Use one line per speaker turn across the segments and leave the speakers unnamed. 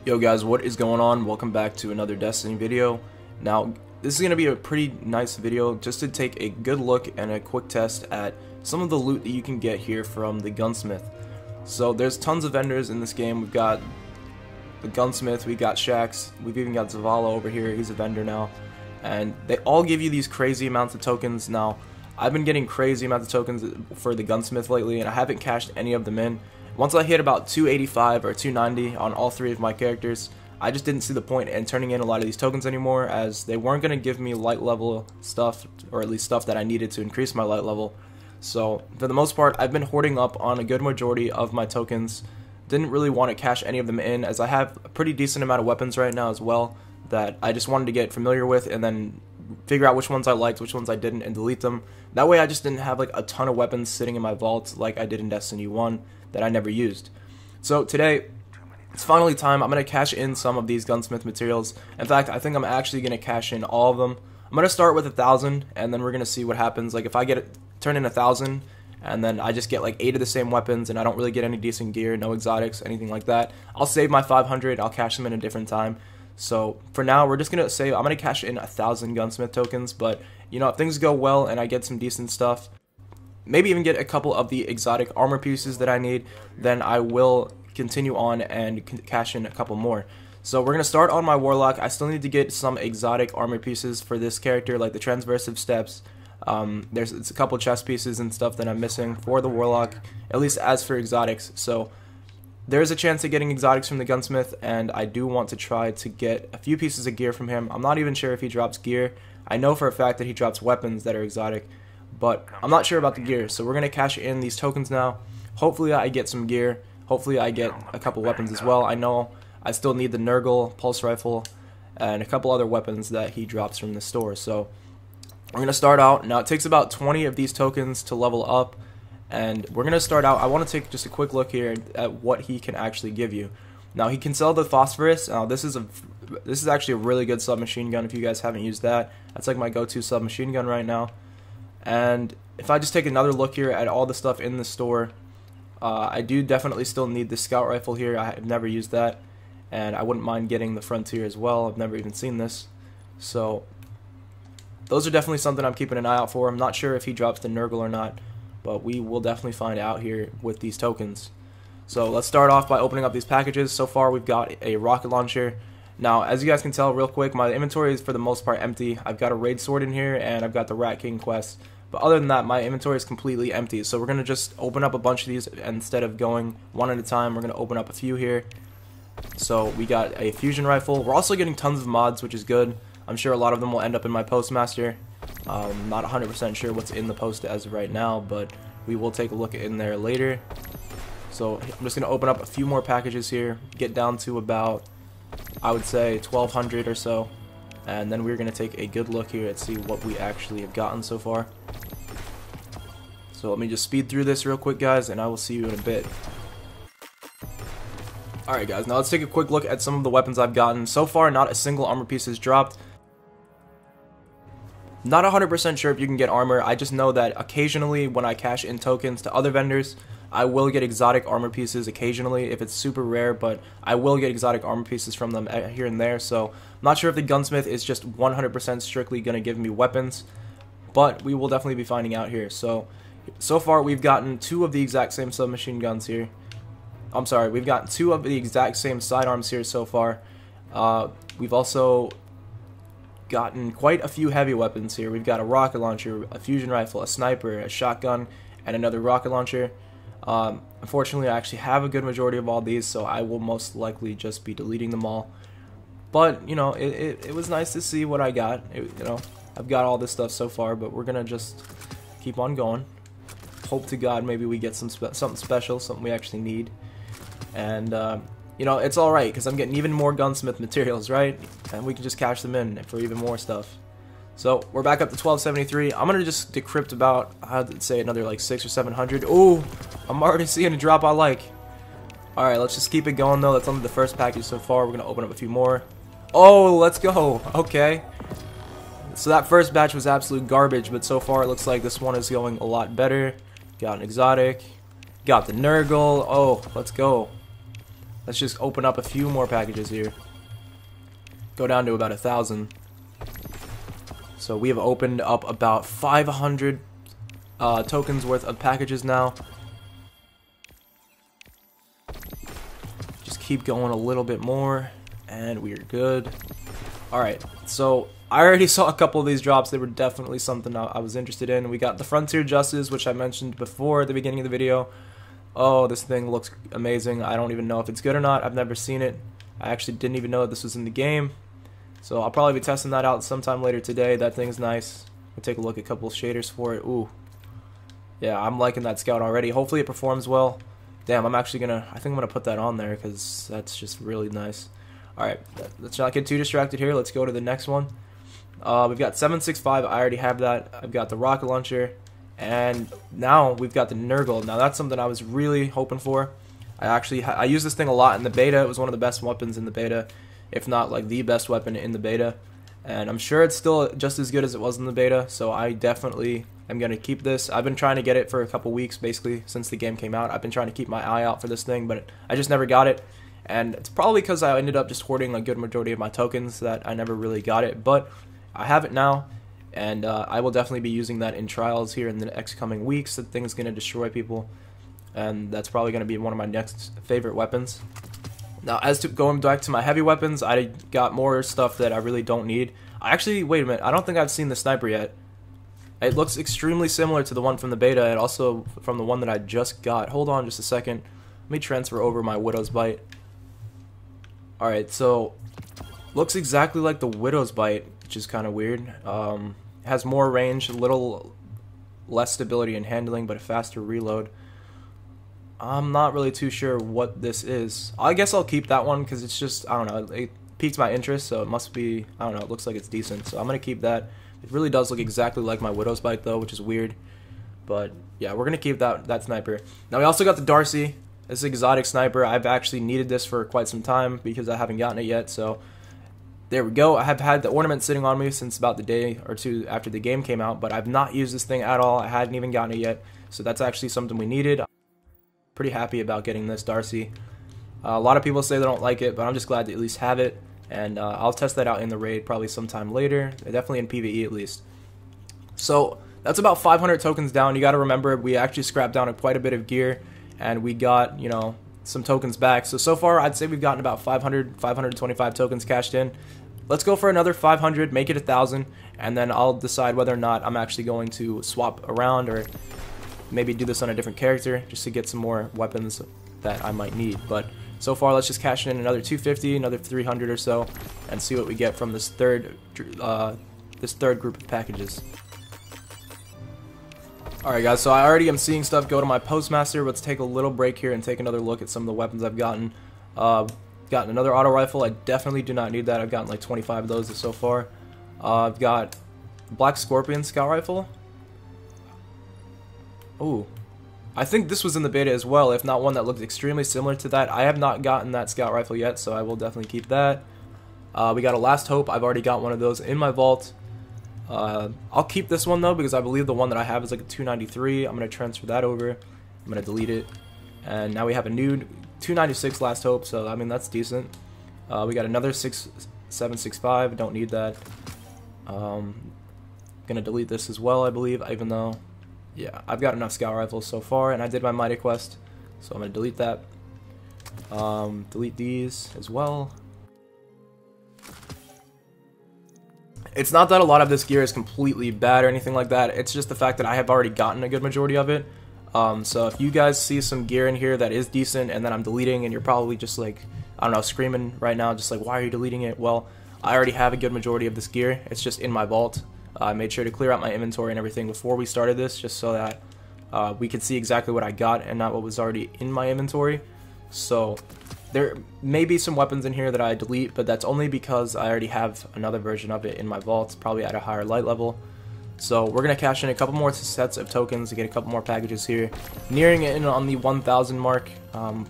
Yo guys, what is going on? Welcome back to another Destiny video. Now, this is going to be a pretty nice video just to take a good look and a quick test at some of the loot that you can get here from the Gunsmith. So there's tons of vendors in this game. We've got the Gunsmith, we got Shax, we've even got Zavala over here, he's a vendor now. And they all give you these crazy amounts of tokens. Now, I've been getting crazy amounts of tokens for the Gunsmith lately and I haven't cashed any of them in. Once I hit about 285 or 290 on all three of my characters, I just didn't see the point in turning in a lot of these tokens anymore, as they weren't going to give me light level stuff, or at least stuff that I needed to increase my light level. So for the most part, I've been hoarding up on a good majority of my tokens. Didn't really want to cash any of them in, as I have a pretty decent amount of weapons right now as well that I just wanted to get familiar with and then figure out which ones I liked, which ones I didn't, and delete them. That way I just didn't have like a ton of weapons sitting in my vault like I did in Destiny 1 that I never used. So today, it's finally time. I'm going to cash in some of these Gunsmith materials. In fact, I think I'm actually going to cash in all of them. I'm going to start with 1,000 and then we're going to see what happens. Like if I turn in 1,000 and then I just get like 8 of the same weapons and I don't really get any decent gear, no exotics, anything like that, I'll save my 500, I'll cash them in a different time. So for now, we're just going to say I'm going to cash in 1,000 Gunsmith tokens, but you know, if things go well and I get some decent stuff, maybe even get a couple of the exotic armor pieces that I need, then I will continue on and cash in a couple more. So we're going to start on my Warlock. I still need to get some exotic armor pieces for this character, like the transversive steps. It's a couple chest pieces and stuff that I'm missing for the Warlock, at least as for exotics. So there's a chance of getting exotics from the Gunsmith, and I do want to try to get a few pieces of gear from him. I'm not even sure if he drops gear. I know for a fact that he drops weapons that are exotic, but I'm not sure about the gear. So we're going to cash in these tokens now. Hopefully I get some gear. Hopefully I get a couple weapons as well. I know I still need the Nurgle pulse rifle and a couple other weapons that he drops from the store. So we're going to start out. Now it takes about 20 of these tokens to level up, and we're going to start out. I want to take just a quick look here at what he can actually give you. Now he can sell the Phosphorus. This is actually a really good submachine gun if you guys haven't used that. That's like my go-to submachine gun right now. And if I just take another look here at all the stuff in the store, I do definitely still need the scout rifle here. I've never used that, and I wouldn't mind getting the Frontier as well. I've never even seen this. So those are definitely something I'm keeping an eye out for. I'm not sure if he drops the Nurgle or not, but we will definitely find out here with these tokens. So let's start off by opening up these packages. So far we've got a rocket launcher. Now, as you guys can tell real quick, my inventory is for the most part empty. I've got a raid sword in here, and I've got the Rat King quest. But other than that, my inventory is completely empty. So we're going to just open up a bunch of these, and instead of going one at a time, we're going to open up a few here. So we got a fusion rifle. We're also getting tons of mods, which is good. I'm sure a lot of them will end up in my postmaster. Not 100% sure what's in the post as of right now, but we will take a look in there later. So I'm just going to open up a few more packages here, get down to about, I would say, 1,200 or so. And then we're going to take a good look here and see what we actually have gotten so far. So let me just speed through this real quick, guys, and I will see you in a bit. Alright guys, now let's take a quick look at some of the weapons I've gotten. So far, not a single armor piece has dropped. Not 100% sure if you can get armor. I just know that occasionally when I cash in tokens to other vendors, I will get exotic armor pieces occasionally if it's super rare, but I will get exotic armor pieces from them here and there. So I'm not sure if the Gunsmith is just 100% strictly going to give me weapons, but we will definitely be finding out here. So far we've gotten 2 of the exact same submachine guns here. I'm sorry, we've got 2 of the exact same sidearms here so far. We've also gotten quite a few heavy weapons here. We've got a rocket launcher, a fusion rifle, a sniper, a shotgun, and another rocket launcher. Unfortunately, I actually have a good majority of all these, so I will most likely just be deleting them all. But, you know, it was nice to see what I got. You know, I've got all this stuff so far, but we're going to just keep on going. Hope to God maybe we get something special, something we actually need. And, you know, it's alright, because I'm getting even more Gunsmith materials, right? And we can just cash them in for even more stuff. So, we're back up to 1273. I'm going to just decrypt about, I'd say, another like 600 or 700. Ooh, I'm already seeing a drop I like. Alright, let's just keep it going, though. That's only the first package so far. We're going to open up a few more. Oh, let's go. Okay. So that first batch was absolute garbage, but so far it looks like this one is going a lot better. Got an exotic. Got the Nurgle. Oh, let's go. Let's just open up a few more packages here. Go down to about 1,000. So we have opened up about 500 tokens worth of packages now. Just keep going a little bit more, and we are good. Alright, so I already saw a couple of these drops. They were definitely something I was interested in. We got the Frontier Justice, which I mentioned before at the beginning of the video. Oh, this thing looks amazing. I don't even know if it's good or not. I've never seen it. I actually didn't even know this was in the game. So I'll probably be testing that out sometime later today. That thing's nice. We'll take a look at a couple of shaders for it. Ooh. Yeah, I'm liking that scout already. Hopefully it performs well. Damn, I think I'm gonna put that on there because that's just really nice. Alright, let's not get too distracted here. Let's go to the next one. We've got 765. I already have that. I've got the rocket launcher. And now we've got the Nurgle. Now that's something I was really hoping for. I used this thing a lot in the beta. It was one of the best weapons in the beta, if not like the best weapon in the beta. And I'm sure it's still just as good as it was in the beta, so I definitely am going to keep this. I've been trying to get it for a couple weeks, basically, since the game came out. I've been trying to keep my eye out for this thing, but I just never got it. And it's probably because I ended up just hoarding a good majority of my tokens that I never really got it. But I have it now, and I will definitely be using that in trials here in the next coming weeks. That thing's going to destroy people, and that's probably going to be one of my next favorite weapons. Now, as to going back to my heavy weapons, I got more stuff that I really don't need. Wait a minute, I don't think I've seen the sniper yet. It looks extremely similar to the one from the beta, and also from the one that I just got. Hold on just a second. Let me transfer over my Widow's Bite. Alright, so looks exactly like the Widow's Bite, which is kind of weird. Has more range, a little less stability and handling, but a faster reload. I'm not really too sure what this is. I guess I'll keep that one because it's just, I don't know, it piqued my interest, so it must be, I don't know, it looks like it's decent. So I'm going to keep that. It really does look exactly like my Widow's Bite though, which is weird. But yeah, we're going to keep that sniper. Now we also got the Darcy. This exotic sniper. I've actually needed this for quite some time because I haven't gotten it yet, so there we go. I have had the ornament sitting on me since about the day or two after the game came out, but I've not used this thing at all. I hadn't even gotten it yet, so that's actually something we needed. Pretty happy about getting this Darcy. A lot of people say they don't like it, but I'm just glad to at least have it, and I'll test that out in the raid probably sometime later, definitely in PvE at least. So that's about 500 tokens down. You got to remember, we actually scrapped down quite a bit of gear, and we got, you know, some tokens back. So far, I'd say we've gotten about 525 tokens cashed in. Let's go for another 500, make it 1,000, and then I'll decide whether or not I'm actually going to swap around or maybe do this on a different character just to get some more weapons that I might need. But so far, let's just cash in another 250, another 300 or so, and see what we get from this third group of packages. Alright guys, so I already am seeing stuff go to my postmaster. Let's take a little break here and take another look at some of the weapons I've gotten. Gotten another auto rifle. I definitely do not need that. I've gotten like 25 of those so far. I've got Black Scorpion scout rifle. Ooh, I think this was in the beta as well, if not one that looked extremely similar to that. I have not gotten that scout rifle yet, so I will definitely keep that. We got a Last Hope. I've already got one of those in my vault. I'll keep this one though because I believe the one that I have is like a 293. I'm going to transfer that over. I'm going to delete it. And now we have a new 296 Last Hope, so I mean that's decent. We got another 765. Don't need that. Going to delete this as well, I believe, even though, yeah, I've got enough scout rifles so far, and I did my Mighty Quest, so I'm going to delete that. Delete these as well. It's not that a lot of this gear is completely bad or anything like that. It's just the fact that I have already gotten a good majority of it. So if you guys see some gear in here that is decent and then I'm deleting and you're probably just like, I don't know, screaming right now, just like, why are you deleting it? Well, I already have a good majority of this gear. It's just in my vault. I made sure to clear out my inventory and everything before we started this, just so that we could see exactly what I got and not what was already in my inventory. So there may be some weapons in here that I delete, but that's only because I already have another version of it in my vault, probably at a higher light level. So we're going to cash in a couple more sets of tokens to get a couple more packages here. Nearing in on the 1,000 mark. I'm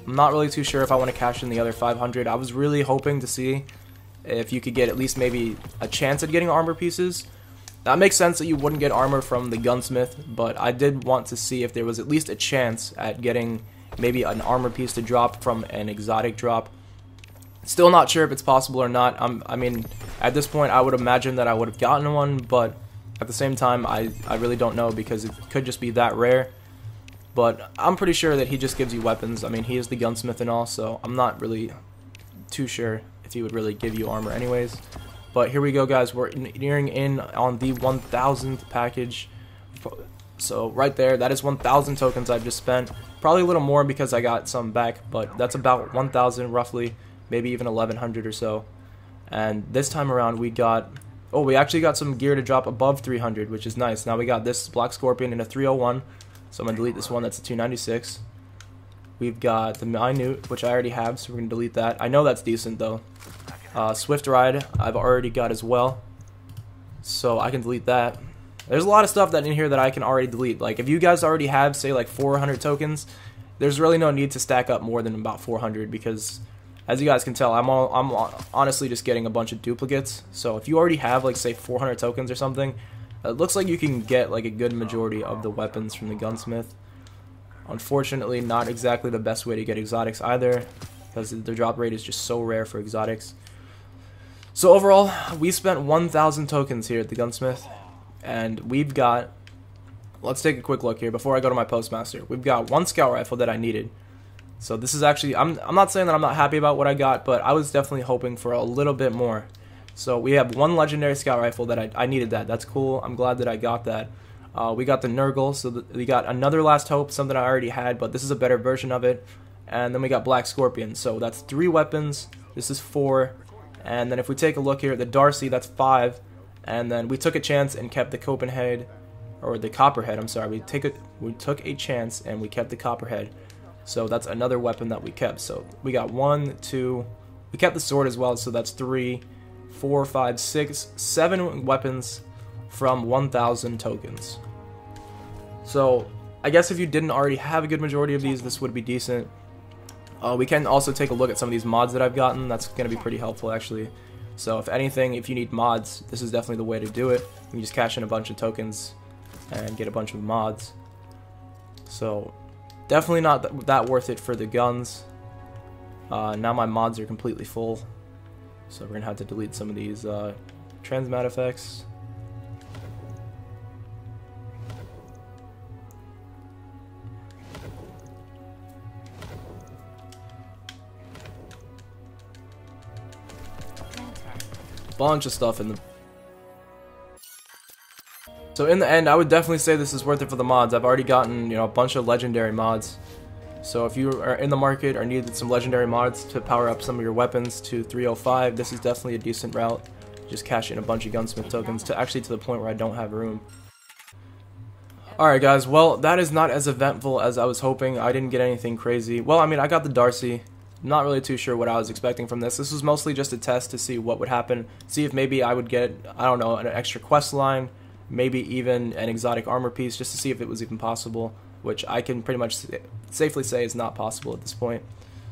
not really too sure if I want to cash in the other 500. I was really hoping to see if you could get at least maybe a chance at getting armor pieces. That makes sense that you wouldn't get armor from the Gunsmith, but I did want to see if there was at least a chance at getting maybe an armor piece to drop from an exotic drop. Still not sure if it's possible or not. I mean, at this point, I would imagine that I would have gotten one, but at the same time, I really don't know because it could just be that rare. But I'm pretty sure that he just gives you weapons. I mean, he is the gunsmith and all, so I'm not really too sure if he would really give you armor anyways. But here we go, guys. We're nearing in on the 1,000th package. So right there, that is 1,000 tokens I've just spent. Probably a little more because I got some back, but that's about 1,000 roughly. Maybe even 1,100 or so. And this time around we got, oh, we actually got some gear to drop above 300, which is nice. Now we got this Black Scorpion in a 301, so I'm going to delete this one, that's a 296. We've got the Minute, which I already have, so we're going to delete that. I know that's decent though. Swift Ride, I've already got as well, so I can delete that. There's a lot of stuff that in here that I can already delete. Like if you guys already have, say, like 400 tokens, there's really no need to stack up more than about 400 because, as you guys can tell, I'm honestly just getting a bunch of duplicates. So if you already have, like, say 400 tokens or something, it looks like you can get like a good majority of the weapons from the gunsmith. Unfortunately, not exactly the best way to get exotics either, because the drop rate is just so rare for exotics. So overall, we spent 1,000 tokens here at the gunsmith, and we've got, let's take a quick look here before I go to my postmaster. We've got one scout rifle that I needed. So this is actually, I'm not saying that I'm not happy about what I got, but I was definitely hoping for a little bit more. So we have one legendary scout rifle that I needed that. That's cool. I'm glad that I got that. We got the Nurgle, so we got another Last Hope, something I already had, but this is a better version of it. And then we got Black Scorpion, so that's 3 weapons. This is 4. And then if we take a look here at the Darcy, that's 5. And then we took a chance and kept the Copenhagen, or the Copperhead, I'm sorry. We took a chance and we kept the Copperhead. So that's another weapon that we kept. So we got 1, 2, we kept the sword as well, so that's 3, 4, 5, 6, 7 weapons from 1,000 tokens. So I guess if you didn't already have a good majority of these, this would be decent. We can also take a look at some of these mods that I've gotten. That's going to be pretty helpful actually. So if anything, if you need mods, this is definitely the way to do it. You can just cash in a bunch of tokens and get a bunch of mods. So definitely not that worth it for the guns. Now my mods are completely full, so we're going to have to delete some of these transmat effects. Bunch of stuff in the... So in the end, I would definitely say this is worth it for the mods. I've already gotten, a bunch of legendary mods. So if you are in the market or needed some legendary mods to power up some of your weapons to 305, this is definitely a decent route. Just cash in a bunch of gunsmith tokens to the point where I don't have room. Alright guys, well, that is not as eventful as I was hoping. I didn't get anything crazy. Well, I mean, I got the Darcy. Not really too sure what I was expecting from this. This was mostly just a test to see what would happen. See if maybe I would get, I don't know, an extra quest line. Maybe even an exotic armor piece, just to see if it was even possible, which I can pretty much safely say is not possible at this point.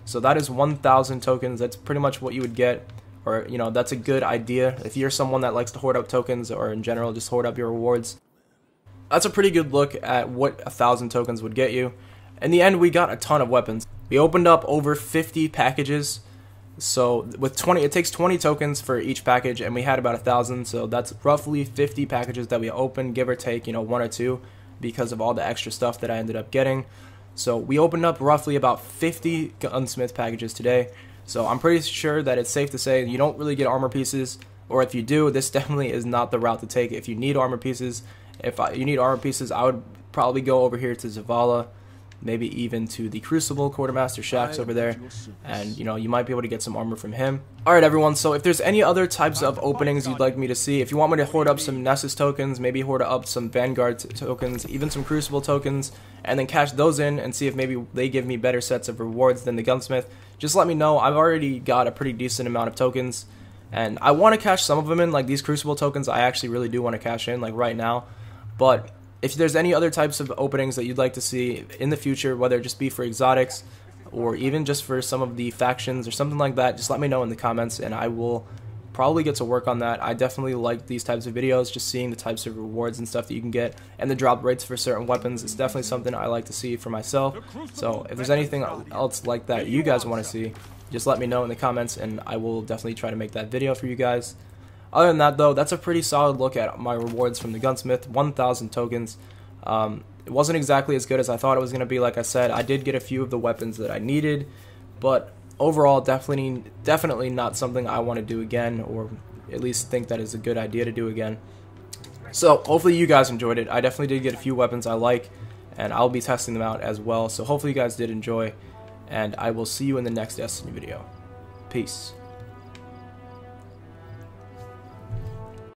So that is 1,000 tokens. That's pretty much what you would get, or that's a good idea if you're someone that likes to hoard up tokens, or in general just hoard up your rewards. That's a pretty good look at what 1,000 tokens would get you. In the end, we got a ton of weapons. We opened up over 50 packages. So with 20, it takes 20 tokens for each package, and we had about 1,000, so that's roughly 50 packages that we opened, give or take, 1 or 2, because of all the extra stuff that I ended up getting. So we opened up roughly about 50 gunsmith packages today. So I'm pretty sure that it's safe to say you don't really get armor pieces, or if you do, this definitely is not the route to take. If you need armor pieces, you need armor pieces, I would probably go over here to Zavala. Maybe even to the Crucible Quartermaster Shacks over there, and you might be able to get some armor from him. Alright everyone, so if there's any other types of openings you'd like me to see, if you want me to hoard up some Nessus tokens, maybe hoard up some Vanguard tokens, even some Crucible tokens, and then cash those in and see if maybe they give me better sets of rewards than the Gunsmith, just let me know. I've already got a pretty decent amount of tokens, and I want to cash some of them in, like these Crucible tokens I actually really do want to cash in, like right now, but if there's any other types of openings that you'd like to see in the future, whether it just be for exotics or even just for some of the factions or something like that, just let me know in the comments and I will probably get to work on that. I definitely like these types of videos, just seeing the types of rewards and stuff that you can get and the drop rates for certain weapons. It's definitely something I like to see for myself. So if there's anything else like that you guys want to see, just let me know in the comments and I will definitely try to make that video for you guys. Other than that though, that's a pretty solid look at my rewards from the Gunsmith. 1,000 tokens. It wasn't exactly as good as I thought it was going to be. Like I said, I did get a few of the weapons that I needed, but overall definitely not something I want to do again, or at least think that is a good idea to do again. So hopefully you guys enjoyed it. I definitely did get a few weapons I like, and I'll be testing them out as well. So hopefully you guys did enjoy, and I will see you in the next Destiny video. Peace.